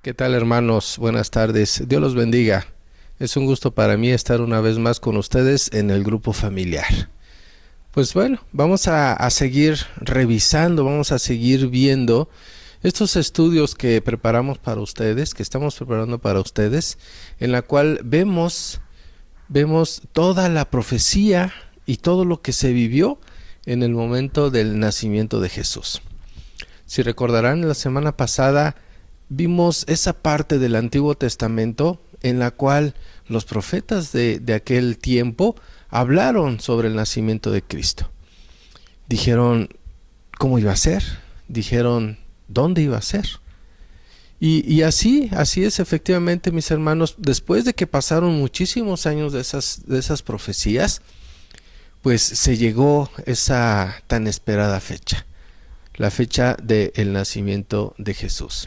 ¿Qué tal, hermanos? Buenas tardes. Dios los bendiga. Es un gusto para mí estar una vez más con ustedes en el grupo familiar. Pues bueno, vamos a seguir revisando, vamos a seguir viendo estos estudios que preparamos para ustedes, que estamos preparando para ustedes, en la cual vemos toda la profecía y todo lo que se vivió en el momento del nacimiento de Jesús. Si recordarán, la semana pasada vimos esa parte del Antiguo Testamento en la cual los profetas de aquel tiempo hablaron sobre el nacimiento de Cristo. Dijeron cómo iba a ser, dijeron dónde iba a ser. Y así es efectivamente, mis hermanos, después de que pasaron muchísimos años de esas profecías, pues se llegó esa tan esperada fecha, la fecha del nacimiento de Jesús.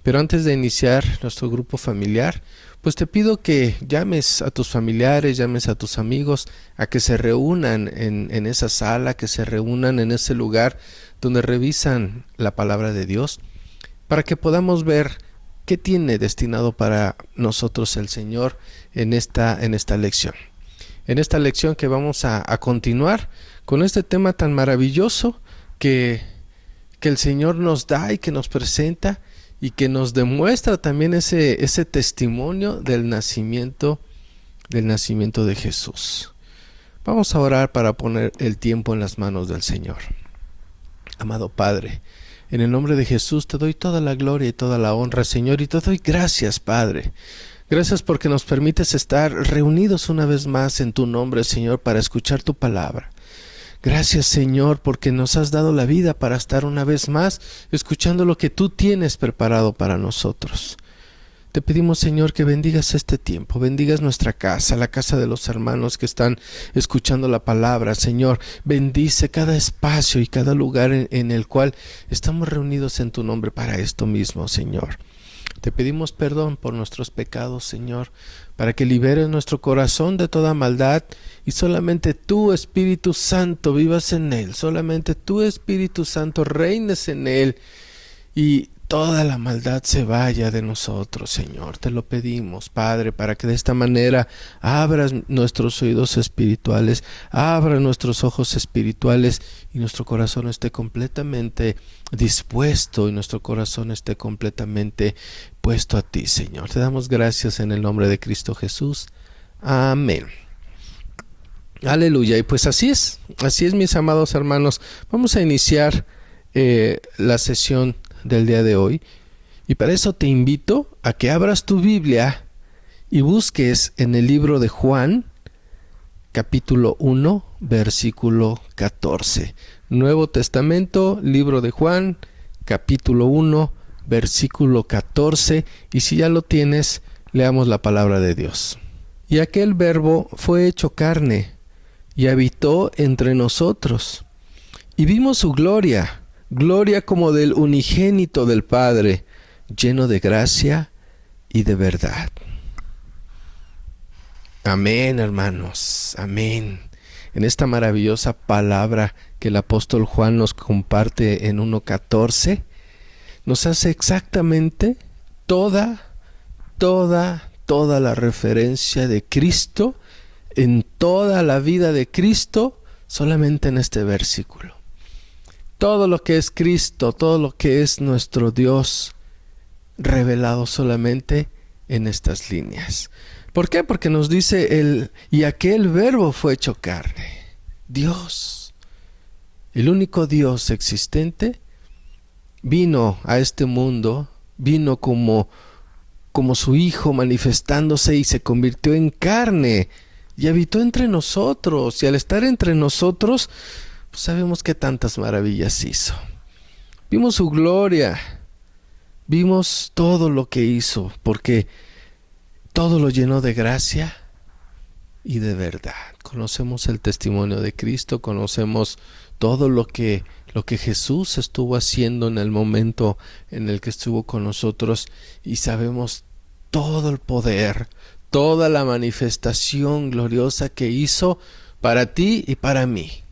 Pero antes de iniciar nuestro grupo familiar, pues te pido que llames a tus familiares, llames a tus amigos a que se reúnan en esa sala, que se reúnan en ese lugar donde revisan la palabra de Dios, para que podamos ver qué tiene destinado para nosotros el Señor en esta lección. En esta lección que vamos a continuar con este tema tan maravilloso que el Señor nos da y que nos presenta y que nos demuestra también ese testimonio del nacimiento de Jesús. Vamos a orar para poner el tiempo en las manos del Señor. Amado Padre, en el nombre de Jesús te doy toda la gloria y toda la honra, Señor, y te doy gracias, Padre. Gracias porque nos permites estar reunidos una vez más en tu nombre, Señor, para escuchar tu palabra. Gracias, Señor, porque nos has dado la vida para estar una vez más escuchando lo que tú tienes preparado para nosotros. Te pedimos, Señor, que bendigas este tiempo, bendigas nuestra casa, la casa de los hermanos que están escuchando la palabra. Señor, bendice cada espacio y cada lugar en el cual estamos reunidos en tu nombre para esto mismo, Señor. Te pedimos perdón por nuestros pecados, Señor, para que liberes nuestro corazón de toda maldad y solamente tú, Espíritu Santo, vivas en él. Solamente tú, Espíritu Santo, reines en él y toda la maldad se vaya de nosotros, Señor. Te lo pedimos, Padre, para que de esta manera abras nuestros oídos espirituales, abra nuestros ojos espirituales y nuestro corazón esté completamente dispuesto y nuestro corazón esté completamente puesto a ti, Señor. Te damos gracias en el nombre de Cristo Jesús. Amén. Aleluya. Y pues así es, mis amados hermanos. Vamos a iniciar la sesión del día de hoy, y para eso te invito a que abras tu Biblia y busques en el libro de Juan, capítulo 1, versículo 14. Nuevo Testamento, libro de Juan, capítulo 1, versículo 14, y si ya lo tienes, leamos la palabra de Dios. Y aquel Verbo fue hecho carne, y habitó entre nosotros, y vimos su gloria, gloria como del unigénito del Padre, lleno de gracia y de verdad. Amén, hermanos, amén. En esta maravillosa palabra que el apóstol Juan nos comparte en 1:14, nos hace exactamente toda la referencia de Cristo, en toda la vida de Cristo, solamente en este versículo. Todo lo que es Cristo, todo lo que es nuestro Dios, revelado solamente en estas líneas. ¿Por qué? Porque nos dice y aquel Verbo fue hecho carne. Dios, el único Dios existente, vino a este mundo, vino como su Hijo manifestándose y se convirtió en carne y habitó entre nosotros. Y al estar entre nosotros, pues sabemos que tantas maravillas hizo. Vimos su gloria, vimos todo lo que hizo, porque todo lo llenó de gracia y de verdad. Conocemos el testimonio de Cristo, conocemos todo lo que Jesús estuvo haciendo en el momento en el que estuvo con nosotros, y sabemos todo el poder, toda la manifestación gloriosa que hizo para ti y para mí.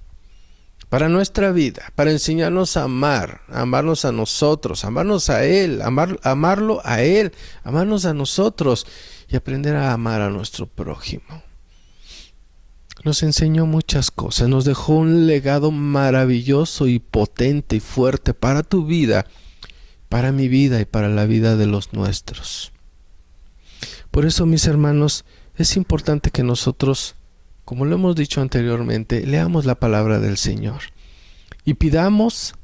para nuestra vida, para enseñarnos a amar, a amarnos a nosotros, amarnos a Él, amarlo a Él, amarnos a nosotros y aprender a amar a nuestro prójimo. Nos enseñó muchas cosas, nos dejó un legado maravilloso y potente y fuerte para tu vida, para mi vida y para la vida de los nuestros. Por eso, mis hermanos, es importante que nosotros, como lo hemos dicho anteriormente, leamos la palabra del Señor y pidamos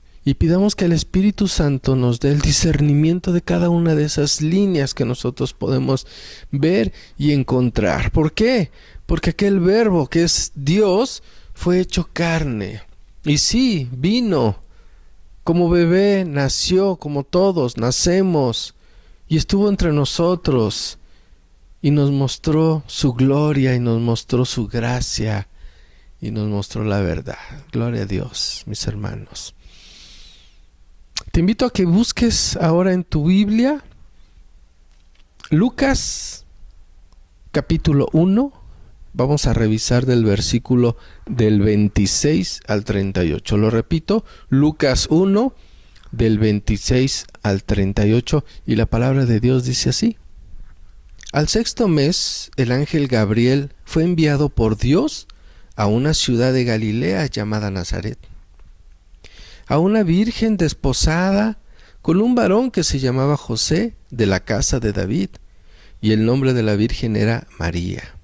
que el Espíritu Santo nos dé el discernimiento de cada una de esas líneas que nosotros podemos ver y encontrar. ¿Por qué? Porque aquel verbo que es Dios fue hecho carne. Y sí, vino como bebé, nació como todos, nacemos, y estuvo entre nosotros, y nos mostró su gloria, y nos mostró su gracia, y nos mostró la verdad. Gloria a Dios, mis hermanos. Te invito a que busques ahora en tu Biblia Lucas capítulo 1. Vamos a revisar del versículo del 26 al 38. Lo repito, Lucas 1, del 26 al 38, y la palabra de Dios dice así. Al sexto mes, el ángel Gabriel fue enviado por Dios a una ciudad de Galilea llamada Nazaret, a una virgen desposada con un varón que se llamaba José, de la casa de David, y el nombre de la virgen era María.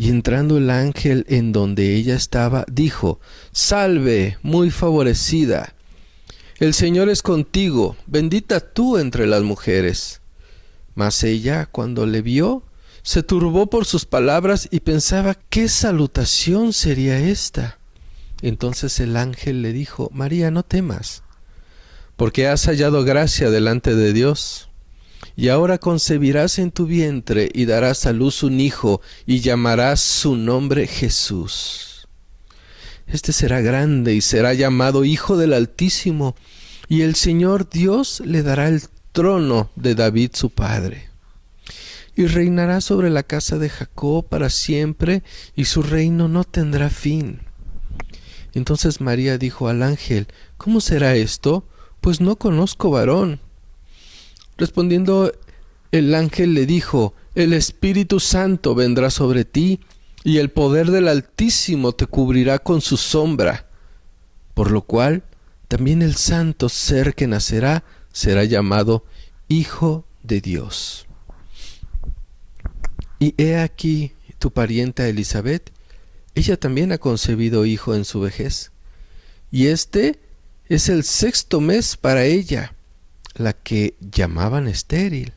Y entrando el ángel en donde ella estaba, dijo: Salve, muy favorecida, el Señor es contigo, bendita tú entre las mujeres. Mas ella, cuando le vio, se turbó por sus palabras y pensaba: ¿qué salutación sería esta? Entonces el ángel le dijo: María, no temas, porque has hallado gracia delante de Dios. Y ahora concebirás en tu vientre y darás a luz un hijo, y llamarás su nombre Jesús. Este será grande y será llamado Hijo del Altísimo, y el Señor Dios le dará el trono de David su padre. Y reinará sobre la casa de Jacob para siempre, y su reino no tendrá fin. Entonces María dijo al ángel: ¿Cómo será esto? Pues no conozco varón. Respondiendo el ángel le dijo: El Espíritu Santo vendrá sobre ti, y el poder del Altísimo te cubrirá con su sombra, por lo cual también el santo ser que nacerá será llamado Hijo de Dios. Y he aquí tu parienta Elisabet, ella también ha concebido hijo en su vejez, y este es el sexto mes para ella, la que llamaban estéril,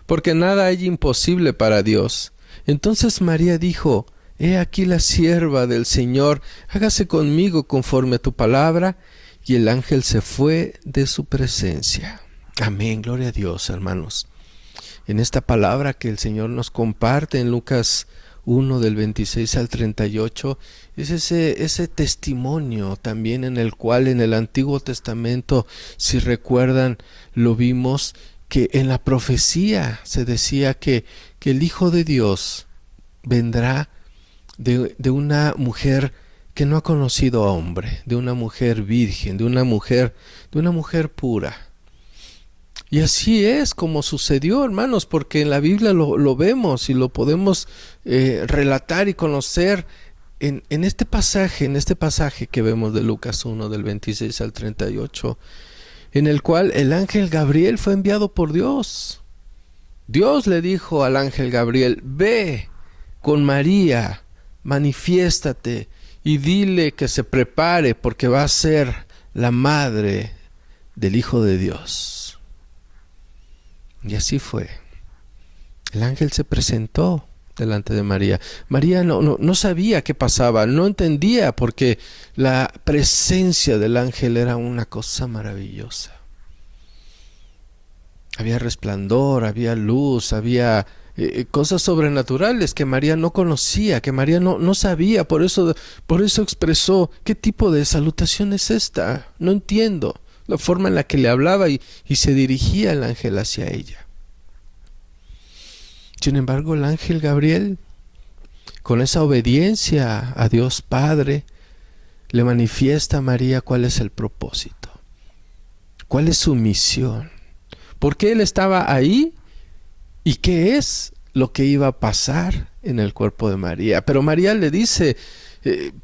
porque nada hay imposible para Dios. Entonces María dijo: He aquí la sierva del Señor, hágase conmigo conforme a tu palabra. Y el ángel se fue de su presencia. Amén, gloria a Dios, hermanos. En esta palabra que el Señor nos comparte en Lucas 1 del 26 al 38, es ese testimonio también en el cual en el Antiguo Testamento, si recuerdan, lo vimos que en la profecía se decía que el Hijo de Dios vendrá de una mujer que no ha conocido a hombre, de una mujer virgen, de una mujer pura. Y así es como sucedió, hermanos, porque en la Biblia lo vemos y lo podemos relatar y conocer en este pasaje que vemos de Lucas 1 del 26 al 38, en el cual el ángel Gabriel fue enviado por Dios. Dios le dijo al ángel Gabriel: ve con María, manifiéstate y dile que se prepare, porque va a ser la madre del Hijo de Dios. Y así fue. El ángel se presentó delante de María. María no sabía qué pasaba, no entendía, porque la presencia del ángel era una cosa maravillosa. Había resplandor, había luz, había cosas sobrenaturales que María no conocía, que María no sabía. Por eso expresó: ¿qué tipo de salutación es esta? No entiendo. La forma en la que le hablaba y se dirigía el ángel hacia ella. Sin embargo, el ángel Gabriel, con esa obediencia a Dios Padre, le manifiesta a María cuál es el propósito, cuál es su misión, por qué él estaba ahí y qué es lo que iba a pasar en el cuerpo de María. Pero María le dice,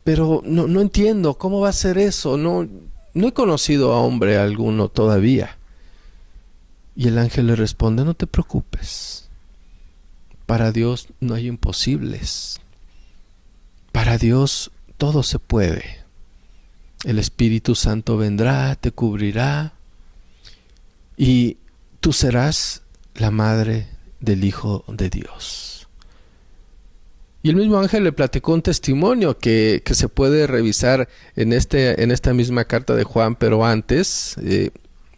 pero no entiendo, ¿cómo va a ser eso? No he conocido a hombre alguno todavía. Y el ángel le responde, no te preocupes, para Dios no hay imposibles, para Dios todo se puede. El Espíritu Santo vendrá, te cubrirá y tú serás la madre del Hijo de Dios. Y el mismo ángel le platicó un testimonio que se puede revisar en esta misma carta de Juan, pero antes,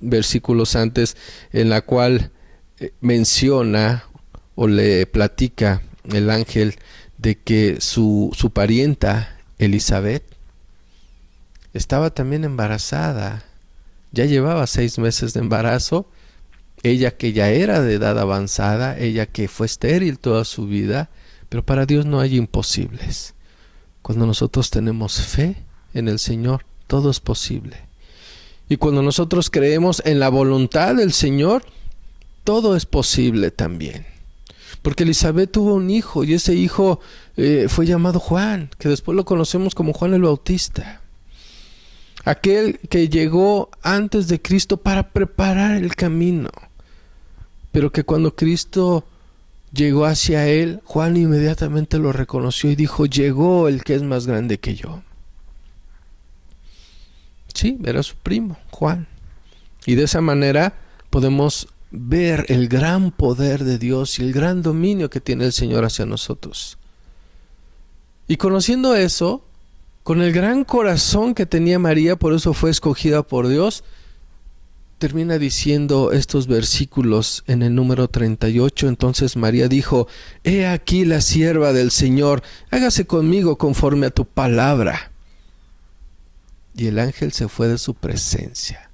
versículos antes, en la cual menciona o le platica el ángel de que su parienta Elizabeth estaba también embarazada. Ya llevaba 6 meses de embarazo. Ella que ya era de edad avanzada, ella que fue estéril toda su vida, pero para Dios no hay imposibles. Cuando nosotros tenemos fe en el Señor, todo es posible. Y cuando nosotros creemos en la voluntad del Señor, todo es posible también. Porque Elizabeth tuvo un hijo y ese hijo fue llamado Juan, que después lo conocemos como Juan el Bautista. Aquel que llegó antes de Cristo para preparar el camino. Pero que cuando Cristo llegó hacia él, Juan inmediatamente lo reconoció y dijo, llegó el que es más grande que yo. Sí, era su primo, Juan. Y de esa manera podemos ver el gran poder de Dios y el gran dominio que tiene el Señor hacia nosotros. Y conociendo eso, con el gran corazón que tenía María, por eso fue escogida por Dios, termina diciendo estos versículos en el número 38. Entonces María dijo, he aquí la sierva del Señor, hágase conmigo conforme a tu palabra. Y el ángel se fue de su presencia.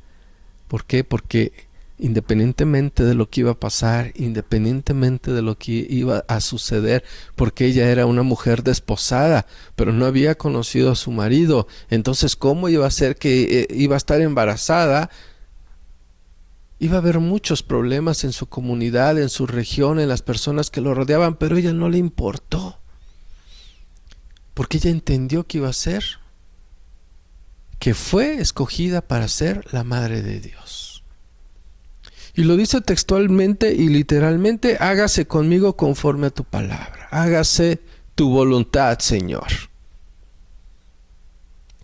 ¿Por qué? Porque independientemente de lo que iba a pasar, independientemente de lo que iba a suceder, porque ella era una mujer desposada, pero no había conocido a su marido, entonces ¿cómo iba a ser que iba a estar embarazada? Iba a haber muchos problemas en su comunidad, en su región, en las personas que lo rodeaban, pero a ella no le importó, porque ella entendió que iba a ser, que fue escogida para ser la madre de Dios. Y lo dice textualmente y literalmente, hágase conmigo conforme a tu palabra. Hágase tu voluntad, Señor.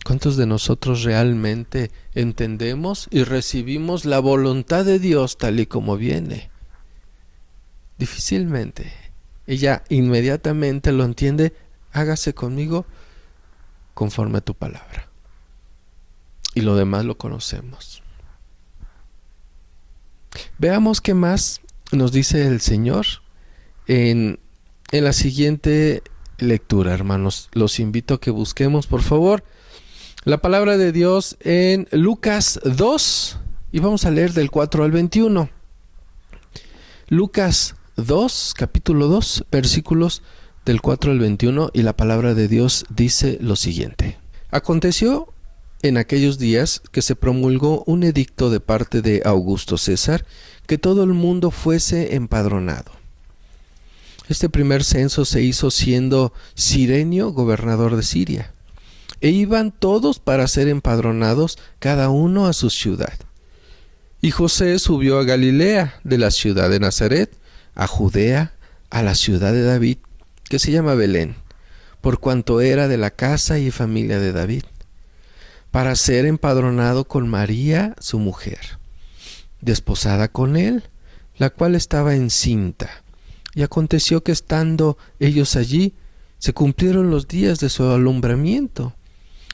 ¿Cuántos de nosotros realmente entendemos y recibimos la voluntad de Dios tal y como viene? Difícilmente. Ella inmediatamente lo entiende, hágase conmigo conforme a tu palabra. Y lo demás lo conocemos. Veamos qué más nos dice el Señor en la siguiente lectura, hermanos. Los invito a que busquemos, por favor, la palabra de Dios en Lucas 2 y vamos a leer del 4 al 21. Lucas 2, capítulo 2, versículos del 4 al 21, y la palabra de Dios dice lo siguiente. Aconteció en aquellos días que se promulgó un edicto de parte de Augusto César que todo el mundo fuese empadronado. Este primer censo se hizo siendo Cirenio gobernador de Siria, e iban todos para ser empadronados, cada uno a su ciudad. Y José subió a Galilea, de la ciudad de Nazaret, a Judea, a la ciudad de David, que se llama Belén, por cuanto era de la casa y familia de David, para ser empadronado con María, su mujer, desposada con él, la cual estaba encinta. Y aconteció que estando ellos allí, se cumplieron los días de su alumbramiento,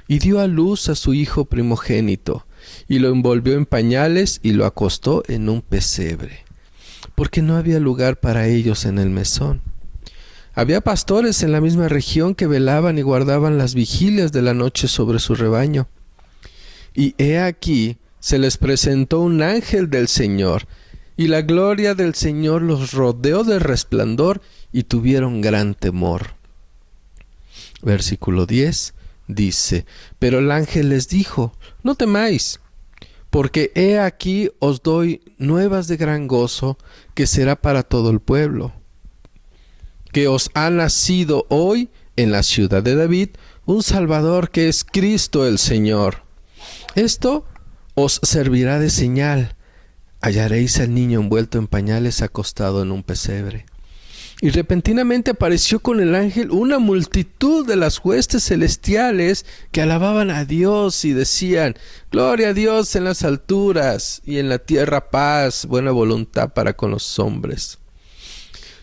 y dio a luz a su hijo primogénito, y lo envolvió en pañales y lo acostó en un pesebre, porque no había lugar para ellos en el mesón. Había pastores en la misma región que velaban y guardaban las vigilias de la noche sobre su rebaño. Y he aquí, se les presentó un ángel del Señor, y la gloria del Señor los rodeó de resplandor, y tuvieron gran temor. Versículo 10. dice. Pero el ángel les dijo: no temáis, porque he aquí os doy nuevas de gran gozo, que será para todo el pueblo, que os ha nacido hoy en la ciudad de David un Salvador, que es Cristo el Señor. Esto os servirá de señal: hallaréis al niño envuelto en pañales, acostado en un pesebre. Y repentinamente apareció con el ángel una multitud de las huestes celestiales que alababan a Dios y decían: gloria a Dios en las alturas, y en la tierra paz, buena voluntad para con los hombres.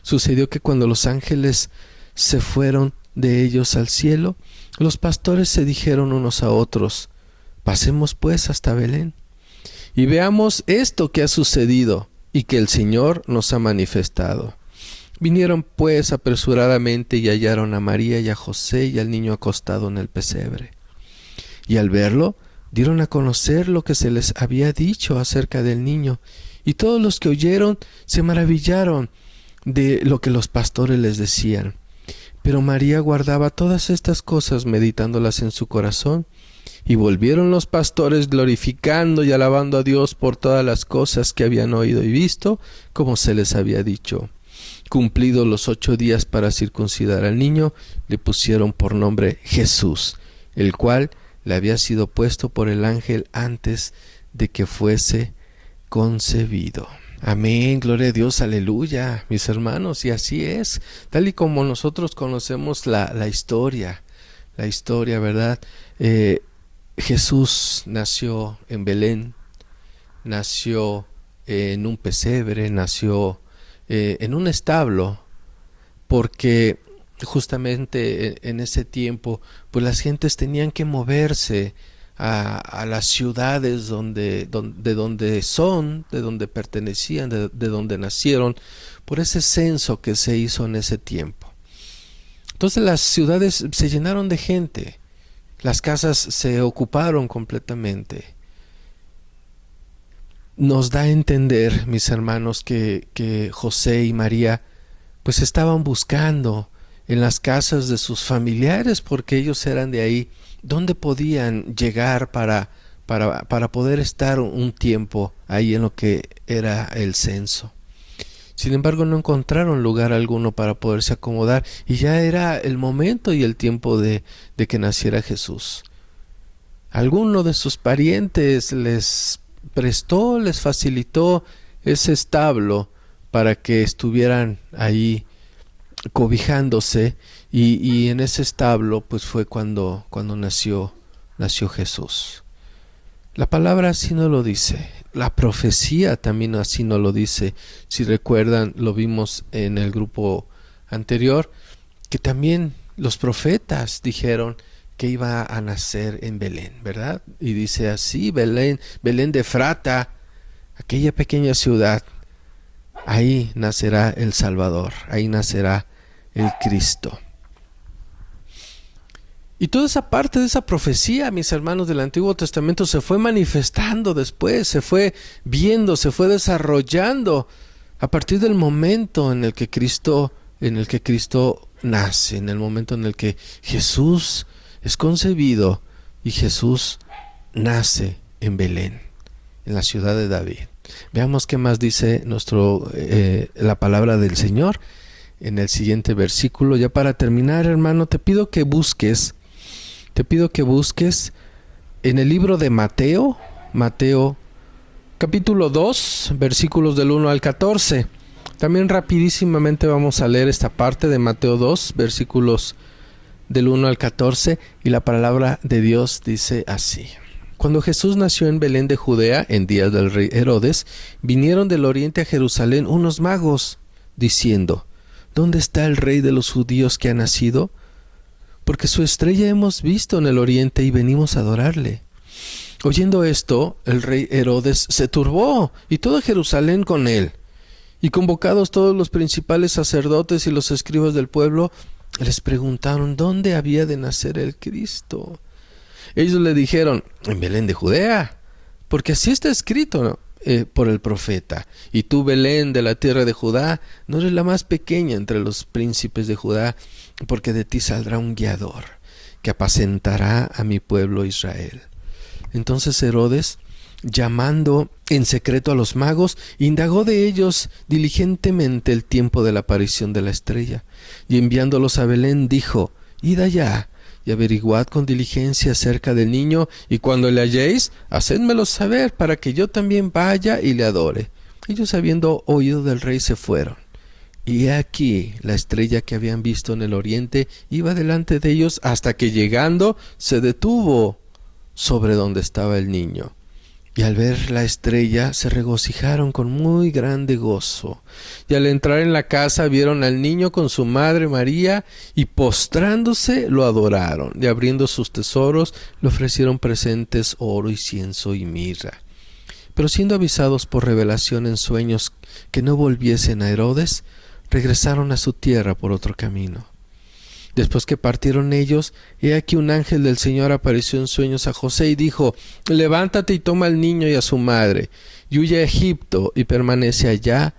Sucedió que cuando los ángeles se fueron de ellos al cielo, los pastores se dijeron unos a otros: pasemos pues hasta Belén y veamos esto que ha sucedido y que el Señor nos ha manifestado. Vinieron pues apresuradamente y hallaron a María y a José y al niño acostado en el pesebre. Y al verlo, dieron a conocer lo que se les había dicho acerca del niño, y todos los que oyeron se maravillaron de lo que los pastores les decían. Pero María guardaba todas estas cosas, meditándolas en su corazón. Y volvieron los pastores glorificando y alabando a Dios por todas las cosas que habían oído y visto, como se les había dicho. Cumplidos los 8 días para circuncidar al niño, le pusieron por nombre Jesús, el cual le había sido puesto por el ángel antes de que fuese concebido. Amén, gloria a Dios, aleluya, mis hermanos, y así es, tal y como nosotros conocemos la historia, ¿verdad? Jesús nació en Belén, nació en un pesebre, nació en un establo, porque justamente en ese tiempo pues las gentes tenían que moverse a las ciudades de donde pertenecían, de donde nacieron, por ese censo que se hizo en ese tiempo. Entonces las ciudades se llenaron de gente, las casas se ocuparon completamente. Nos da a entender, mis hermanos, que José y María pues estaban buscando en las casas de sus familiares, porque ellos eran de ahí, dónde podían llegar para poder estar un tiempo ahí en lo que era el censo. Sin embargo, no encontraron lugar alguno para poderse acomodar, y ya era el momento y el tiempo de que naciera Jesús. Alguno de sus parientes les prestó, les facilitó ese establo para que estuvieran ahí cobijándose, y en ese establo pues fue cuando nació Jesús. La palabra así no lo dice, la profecía también así no lo dice. Si recuerdan, lo vimos en el grupo anterior, que también los profetas dijeron que iba a nacer en Belén, ¿verdad? Y dice así: Belén de Efrata, aquella pequeña ciudad, ahí nacerá el Salvador, ahí nacerá el Cristo. Y toda esa parte de esa profecía, mis hermanos, del Antiguo Testamento se fue manifestando después, se fue viendo, se fue desarrollando a partir del momento en el que Cristo nace, en el momento en el que Jesús es concebido y Jesús nace en Belén, en la ciudad de David. Veamos qué más dice la palabra del Señor en el siguiente versículo. Ya para terminar, hermano, te pido que busques en el libro de Mateo capítulo 2, versículos del 1 al 14. También rapidísimamente vamos a leer esta parte de Mateo 2, versículos del 1 al 14, y la palabra de Dios dice así: Cuando Jesús nació en Belén de Judea, en días del rey Herodes, vinieron del oriente a Jerusalén unos magos, diciendo: ¿Dónde está el rey de los judíos que ha nacido? Porque su estrella hemos visto en el oriente y venimos a adorarle. Oyendo esto, el rey Herodes se turbó, y todo Jerusalén con él. Y convocados todos los principales sacerdotes y los escribas del pueblo, les preguntaron dónde había de nacer el Cristo. Ellos le dijeron: en Belén de Judea, porque así está escrito, ¿no? Por el profeta: y tú, Belén, de la tierra de Judá, no eres la más pequeña entre los príncipes de Judá, porque de ti saldrá un guiador, que apacentará a mi pueblo Israel. Entonces Herodes, llamando en secreto a los magos, indagó de ellos diligentemente el tiempo de la aparición de la estrella, y enviándolos a Belén dijo: Id allá y averiguad con diligencia acerca del niño, y cuando le halléis, hacedmelo saber, para que yo también vaya y le adore. Ellos, habiendo oído del rey, se fueron. Y he aquí la estrella que habían visto en el oriente iba delante de ellos, hasta que llegando se detuvo sobre donde estaba el niño. Y al ver la estrella se regocijaron con muy grande gozo. Y al entrar en la casa vieron al niño con su madre María, y postrándose lo adoraron. Y abriendo sus tesoros le ofrecieron presentes, oro, incienso y mirra. Pero siendo avisados por revelación en sueños que no volviesen a Herodes, regresaron a su tierra por otro camino. Después que partieron ellos, he aquí un ángel del Señor apareció en sueños a José y dijo: Levántate y toma al niño y a su madre, y huye a Egipto, y permanece allá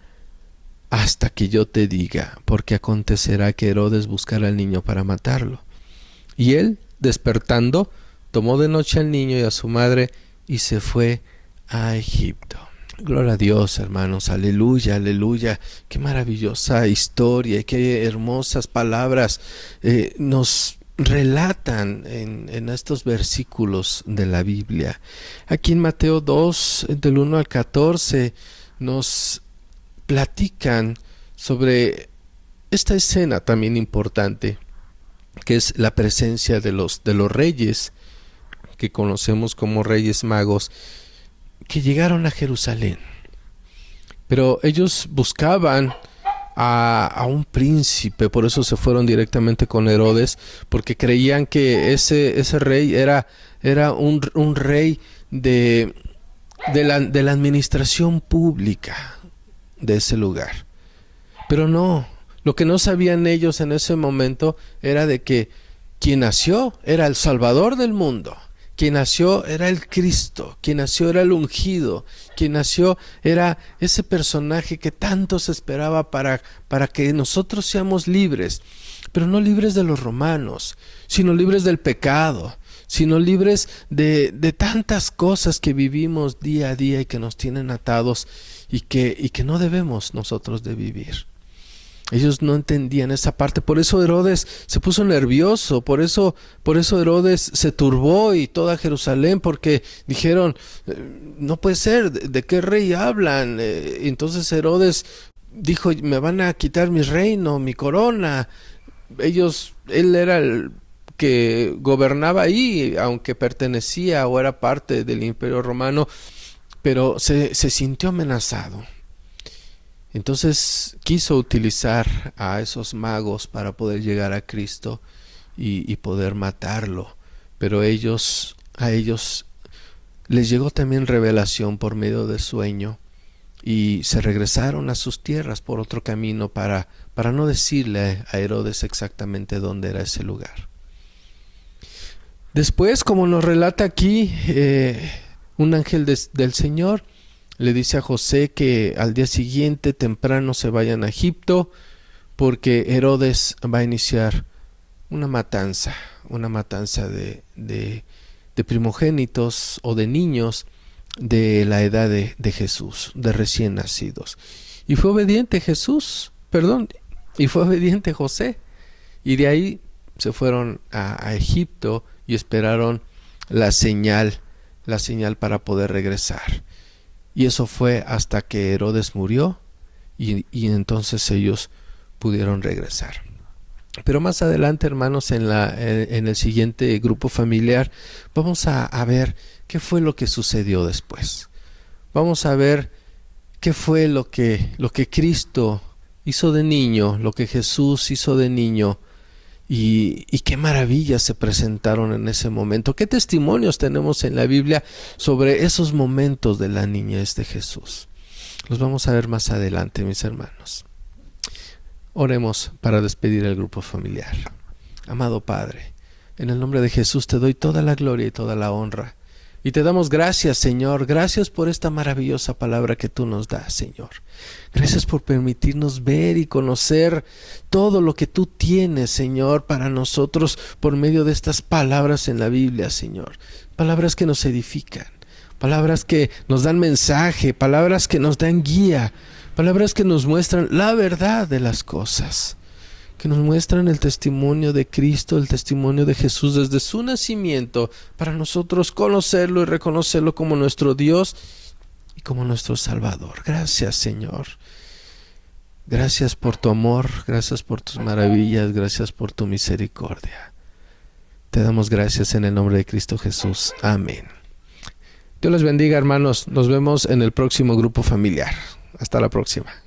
hasta que yo te diga, porque acontecerá que Herodes buscará al niño para matarlo. Y él, despertando, tomó de noche al niño y a su madre, y se fue a Egipto. Gloria a Dios, hermanos, aleluya, aleluya. Qué maravillosa historia y qué hermosas palabras nos relatan en estos versículos de la Biblia. Aquí en Mateo 2, del 1 al 14, nos platican sobre esta escena también importante, que es la presencia de los reyes, que conocemos como Reyes Magos, que llegaron a Jerusalén. Pero ellos buscaban a un príncipe, por eso se fueron directamente con Herodes, porque creían que ese rey era un rey de la administración pública de ese lugar. Pero no, lo que no sabían ellos en ese momento era de que quien nació era el Salvador del mundo. Quien nació era el Cristo, quien nació era el ungido, quien nació era ese personaje que tanto se esperaba para que nosotros seamos libres, pero no libres de los romanos, sino libres del pecado, sino libres de tantas cosas que vivimos día a día y que nos tienen atados y que no debemos nosotros de vivir. Ellos no entendían esa parte, por eso Herodes se puso nervioso, por eso Herodes se turbó y toda Jerusalén, porque dijeron: no puede ser, ¿de qué rey hablan? Entonces Herodes dijo: me van a quitar mi reino, mi corona. Él era el que gobernaba ahí, aunque pertenecía o era parte del Imperio Romano, pero se sintió amenazado. Entonces quiso utilizar a esos magos para poder llegar a Cristo y poder matarlo. Pero a ellos les llegó también revelación por medio de sueño, y se regresaron a sus tierras por otro camino para no decirle a Herodes exactamente dónde era ese lugar. Después, como nos relata aquí, un ángel del Señor le dice a José que al día siguiente temprano se vayan a Egipto, porque Herodes va a iniciar una matanza de primogénitos o de niños de la edad de Jesús, de recién nacidos. Y fue obediente José, y de ahí se fueron a Egipto y esperaron la señal para poder regresar. Y eso fue hasta que Herodes murió, y entonces ellos pudieron regresar. Pero más adelante, hermanos, en el siguiente grupo familiar, vamos a ver qué fue lo que sucedió después. Vamos a ver qué fue lo que Cristo hizo de niño, lo que Jesús hizo de niño, y qué maravillas se presentaron en ese momento. Qué testimonios tenemos en la Biblia sobre esos momentos de la niñez de Jesús. Los vamos a ver más adelante, mis hermanos. Oremos para despedir el grupo familiar. Amado Padre, en el nombre de Jesús te doy toda la gloria y toda la honra, Y te damos gracias, Señor. Gracias por esta maravillosa palabra que tú nos das, Señor. Gracias por permitirnos ver y conocer todo lo que tú tienes, Señor, para nosotros por medio de estas palabras en la Biblia, Señor. Palabras que nos edifican, palabras que nos dan mensaje, palabras que nos dan guía, palabras que nos muestran la verdad de las cosas, que nos muestran el testimonio de Cristo, el testimonio de Jesús desde su nacimiento, para nosotros conocerlo y reconocerlo como nuestro Dios y como nuestro Salvador. Gracias, Señor. Gracias por tu amor, gracias por tus maravillas, gracias por tu misericordia. Te damos gracias en el nombre de Cristo Jesús. Amén. Dios les bendiga, hermanos. Nos vemos en el próximo grupo familiar. Hasta la próxima.